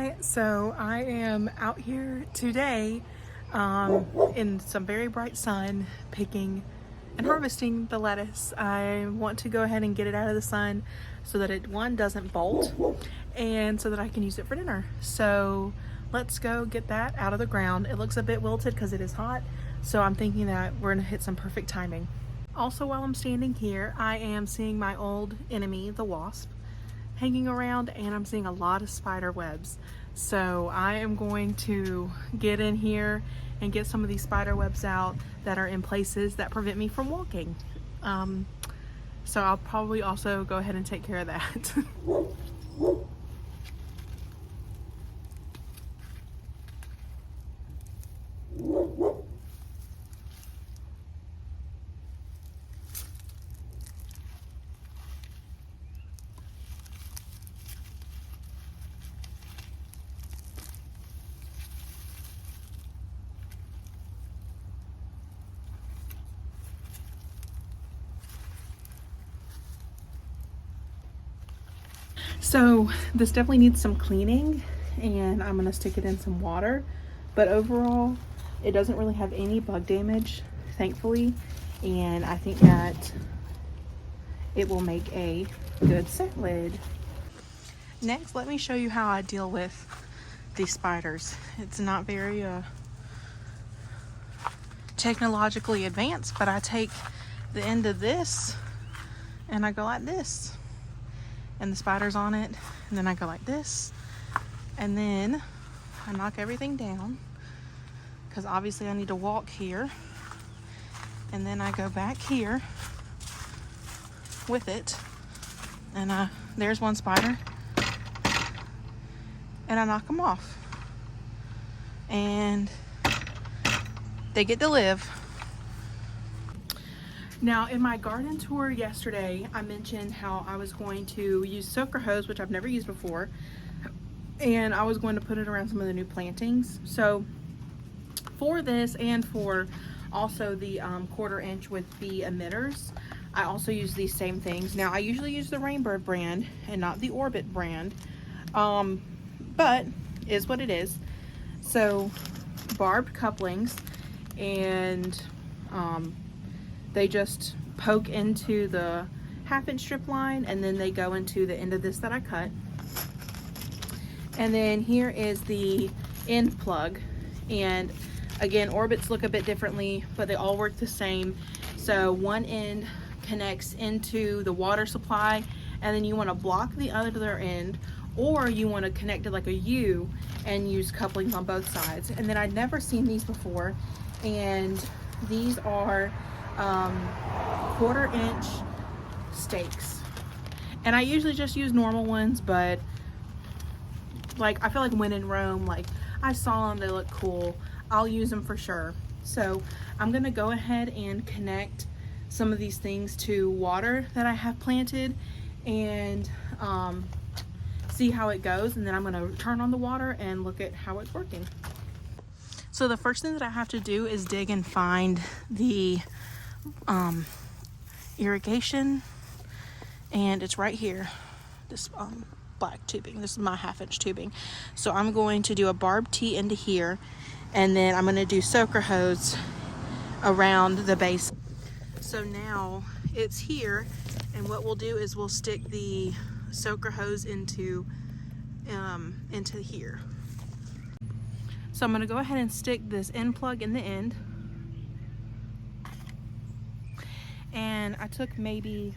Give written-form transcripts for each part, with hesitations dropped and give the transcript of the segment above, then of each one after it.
Hi, so I am out here today in some very bright sun picking and harvesting the lettuce. I want to go ahead and get it out of the sun so that it, one, doesn't bolt, and so that I can use it for dinner. So let's go get that out of the ground. It looks a bit wilted because it is hot, so I'm thinking that we're gonna hit some perfect timing. Also, while I'm standing here, I am seeing my old enemy, the wasp, hanging around, and I'm seeing a lot of spider webs. So I am going to get in here and get some of these spider webs out that are in places that prevent me from walking. So I'll probably also go ahead and take care of that. So this definitely needs some cleaning, and I'm gonna stick it in some water, but overall it doesn't really have any bug damage, thankfully, and I think that it will make a good salad. Next, let me show you how I deal with these spiders. It's not very technologically advanced, but I take the end of this and I go like this, and the spider's on it, and then I go like this, and then I knock everything down because obviously I need to walk here, and then I go back here with it, and there's one spider, and I knock them off, and they get to live. Now, in my garden tour yesterday, I mentioned how I was going to use soaker hose, which I've never used before, and I was going to put it around some of the new plantings. So for this, and for also the 1/4 inch with the emitters, I also use these same things. Now, I usually use the Rainbird brand and not the Orbit brand, but is what it is. So barbed couplings, and they just poke into the 1/2 inch strip line, and then they go into the end of this that I cut. And then here is the end plug, and again, Orbits look a bit differently, but they all work the same. So one end connects into the water supply, and then you want to block the other end, or you want to connect it like a U and use couplings on both sides. And then I'd never seen these before, and these are 1/4 inch stakes, and I usually just use normal ones, but like, I feel like when in Rome, like, I saw them, they look cool, I'll use them for sure. So I'm gonna go ahead and connect some of these things to water that I have planted, and see how it goes, and then I'm gonna turn on the water and look at how it's working. So the first thing that I have to do is dig and find the irrigation, and it's right here, this black tubing. This is my 1/2 inch tubing. So I'm going to do a barbed tee into here, and then I'm going to do soaker hose around the base. So now it's here, and what we'll do is we'll stick the soaker hose into here. So I'm going to go ahead and stick this end plug in the end, and I took maybe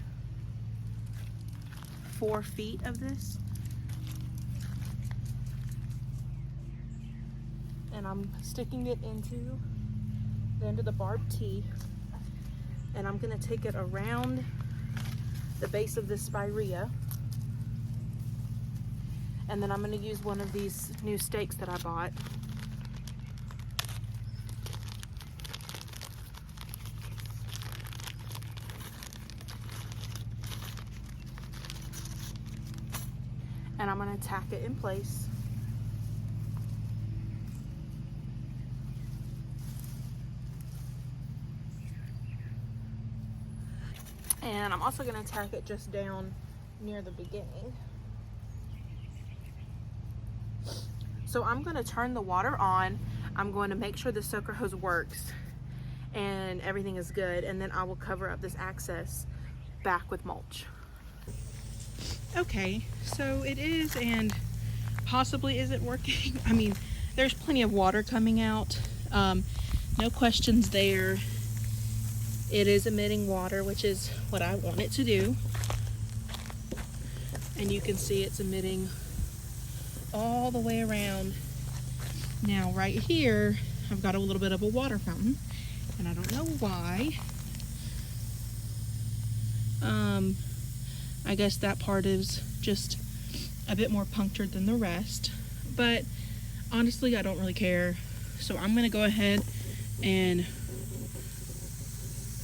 4 feet of this, and I'm sticking it into the end of the barbed tee, and I'm going to take it around the base of this spirea, and then I'm going to use one of these new stakes that I bought. And I'm going to tack it in place. And I'm also going to tack it just down near the beginning. So I'm going to turn the water on. I'm going to make sure the soaker hose works and everything is good, and then I will cover up this access back with mulch. Okay, so it is and possibly isn't working. I mean, there's plenty of water coming out. No questions there. It is emitting water, which is what I want it to do. And you can see it's emitting all the way around. Now right here, I've got a little bit of a water fountain, and I don't know why. I guess that part is just a bit more punctured than the rest, but honestly, I don't really care. So I'm gonna go ahead and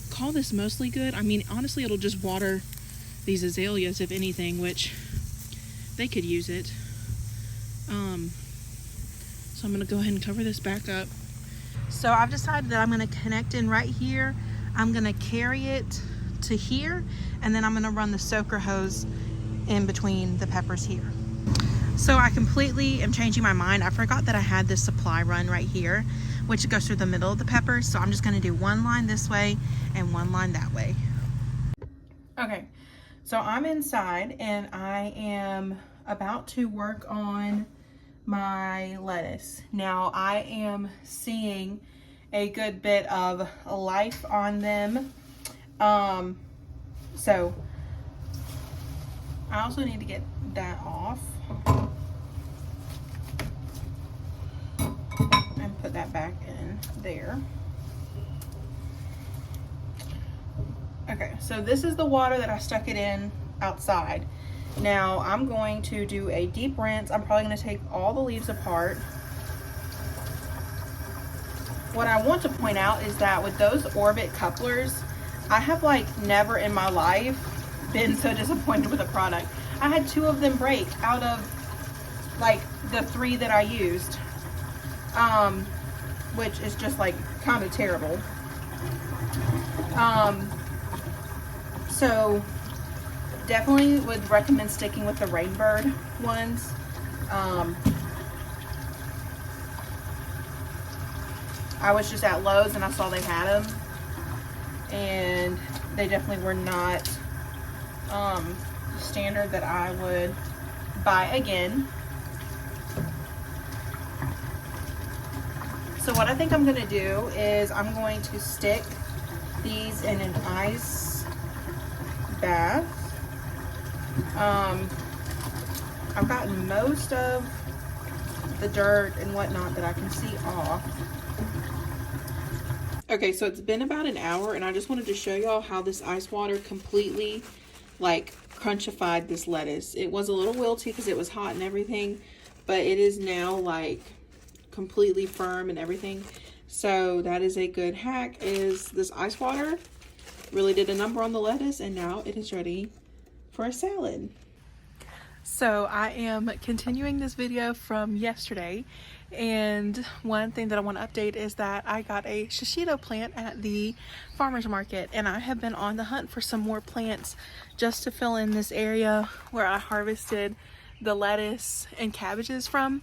call this mostly good. I mean, honestly, it'll just water these azaleas, if anything, which they could use it. So I'm gonna go ahead and cover this back up. So I've decided that I'm gonna connect in right here. I'm gonna carry it to here, and then I'm gonna run the soaker hose in between the peppers here. So I completely am changing my mind. I forgot that I had this supply run right here, which goes through the middle of the peppers. So I'm just gonna do one line this way and one line that way. Okay, so I'm inside and I am about to work on my lettuce. Now I am seeing a good bit of life on them. So I also need to get that off and put that back in there. Okay, so this is the water that I stuck it in outside. Now I'm going to do a deep rinse. I'm probably going to take all the leaves apart. What I want to point out is that with those Orbit couplers, I have like never in my life been so disappointed with a product. I had 2 of them break out of like the 3 that I used, which is just like kind of terrible. So definitely would recommend sticking with the Rainbird ones. I was just at Lowe's and I saw they had them, and they definitely were not standard that I would buy again. So what I think I'm going to do is I'm going to stick these in an ice bath. I've gotten most of the dirt and whatnot that I can see off. Okay, so it's been about an hour and I just wanted to show y'all how this ice water completely like crunchified this lettuce. It was a little wilty because it was hot and everything, but it is now like completely firm and everything. So that is a good hack, is this ice water really did a number on the lettuce, and now it is ready for a salad. So I am continuing this video from yesterday, and one thing that I want to update is that I got a shishito plant at the farmer's market, and I have been on the hunt for some more plants just to fill in this area where I harvested the lettuce and cabbages from.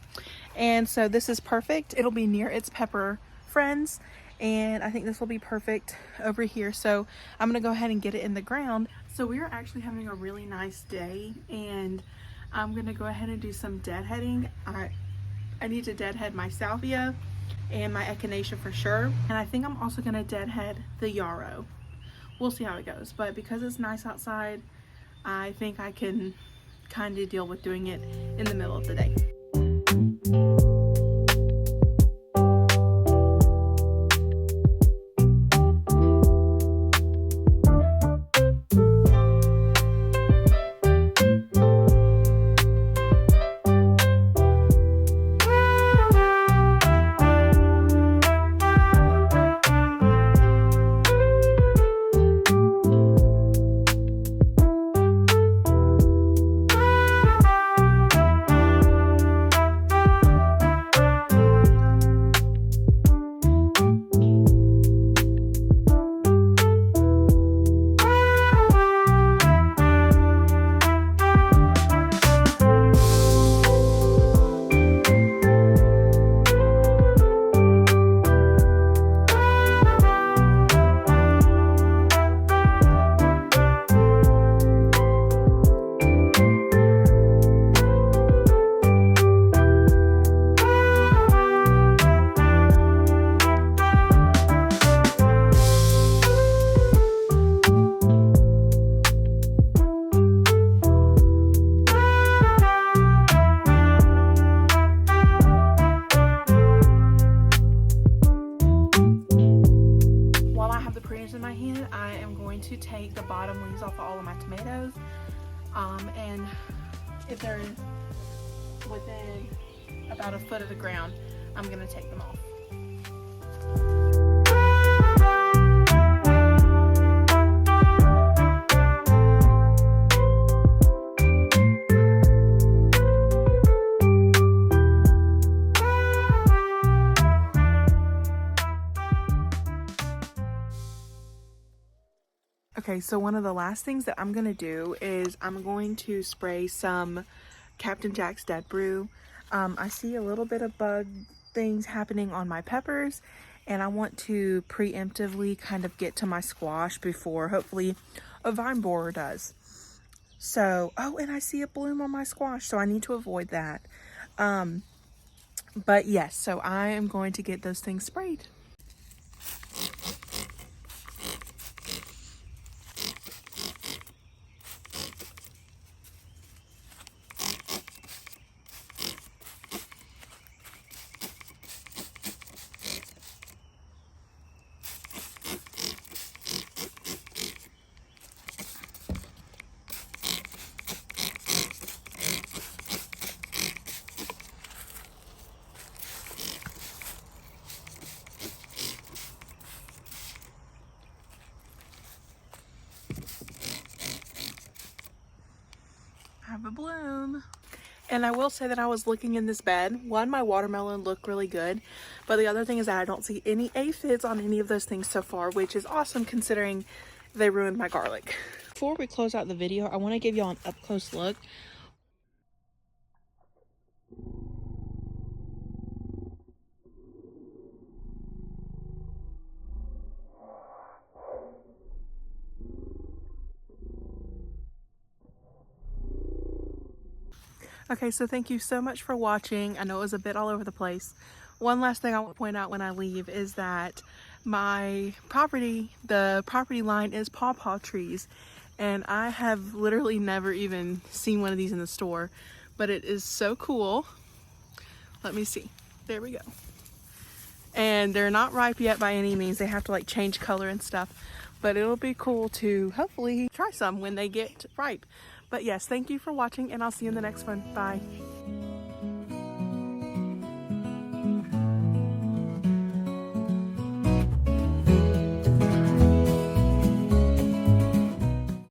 And so this is perfect. It'll be near its pepper friends, and I think this will be perfect over here. So I'm gonna go ahead and get it in the ground. So we are actually having a really nice day, and I'm gonna go ahead and do some deadheading. I need to deadhead my salvia and my echinacea for sure, and I think I'm also gonna deadhead the yarrow. We'll see how it goes, but because it's nice outside, I think I can kind of deal with doing it in the middle of the day. bottom leaves off of all of my tomatoes. And if they're within about a foot of the ground, I'm gonna take them off. Okay, so one of the last things that I'm gonna do is I'm going to spray some Captain Jack's Dead Brew. I see a little bit of bug things happening on my peppers, and I want to preemptively kind of get to my squash before hopefully a vine borer does. So, oh, and I see a bloom on my squash, so I need to avoid that. But yes, so I am going to get those things sprayed. Have a bloom. And I will say that I was looking in this bed. One, my watermelon looked really good, but the other thing is that I don't see any aphids on any of those things so far, which is awesome considering they ruined my garlic. Before we close out the video, I want to give y'all an up close look. Okay, so thank you so much for watching. I know it was a bit all over the place. One last thing I want to point out when I leave is that my property, the property line is pawpaw trees, and I have literally never even seen one of these in the store, but it is so cool. Let me see. There we go. And they're not ripe yet by any means. They have to like change color and stuff, but it'll be cool to hopefully try some when they get ripe. But yes, thank you for watching, and I'll see you in the next one. Bye.